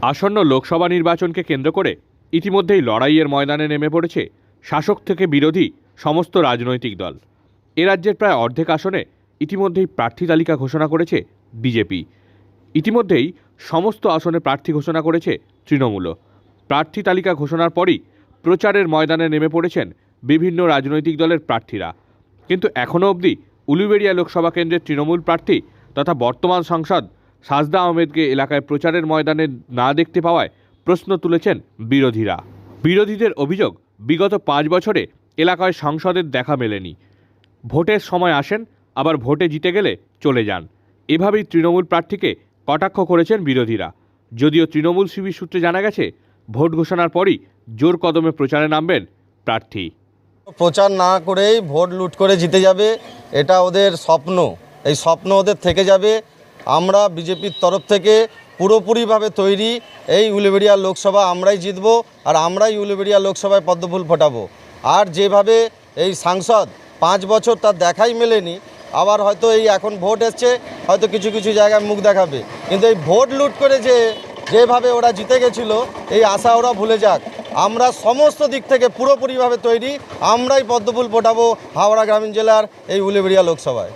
আসন্ন লোকসভা নির্বাচনকে কেন্দ্র করে ইতিমধ্যেই লড়াইয়ের ময়দানে নেমে পড়েছে শাসক থেকে বিরোধী সমস্ত রাজনৈতিক দল। এ রাজ্যের প্রায় অর্ধেক আসনে ইতিমধ্যেই প্রার্থী তালিকা ঘোষণা করেছে বিজেপি। ইতিমধ্যেই সমস্ত আসনে প্রার্থী ঘোষণা করেছে তৃণমূলও। প্রার্থী তালিকা ঘোষণার পরই প্রচারের ময়দানে নেমে পড়েছেন বিভিন্ন রাজনৈতিক দলের প্রার্থীরা। কিন্তু এখনও অবধি উলুবেড়িয়া লোকসভা কেন্দ্রের তৃণমূল প্রার্থী তথা বর্তমান সাংসদ সাজদা আহমেদকে এলাকায় প্রচারের ময়দানে না দেখতে পাওয়ায় প্রশ্ন তুলেছেন বিরোধীরা। বিরোধীদের অভিযোগ, বিগত 5 বছরে এলাকায় সাংসদের দেখা মেলেনি। ভোটের সময় আসেন, আবার ভোটে জিতে গেলে চলে যান। এভাবেই তৃণমূল প্রার্থীকে কটাক্ষ করেছেন বিরোধীরা। যদিও তৃণমূল শিবির সূত্রে জানা গেছে, ভোট ঘোষণার পরই জোর কদমে প্রচারে নামবেন প্রার্থী। প্রচার না করেই ভোট লুট করে জিতে যাবে, এটা ওদের স্বপ্ন। এই স্বপ্ন ওদের থেকে যাবে। আমরা বিজেপির তরফ থেকে পুরোপুরিভাবে তৈরি। এই উলুবেড়িয়া লোকসভা আমরাই জিতব, আর আমরাই উলুবেড়িয়া লোকসভায় পদ্মফুল ফোটাবো। আর যেভাবে এই সাংসদ 5 বছর তার দেখাই মেলেনি, আবার হয়তো এই এখন ভোট এসছে, হয়তো কিছু কিছু জায়গায় মুখ দেখাবে, কিন্তু এই ভোট লুট করে যেভাবে ওরা জিতে গেছিলো, এই আশা ওরা ভুলে যাক। আমরা সমস্ত দিক থেকে পুরোপুরিভাবে তৈরি। আমরাই পদ্মফুল ফোটাবো হাওড়া গ্রামীণ জেলার এই উলুবেড়িয়া লোকসভায়।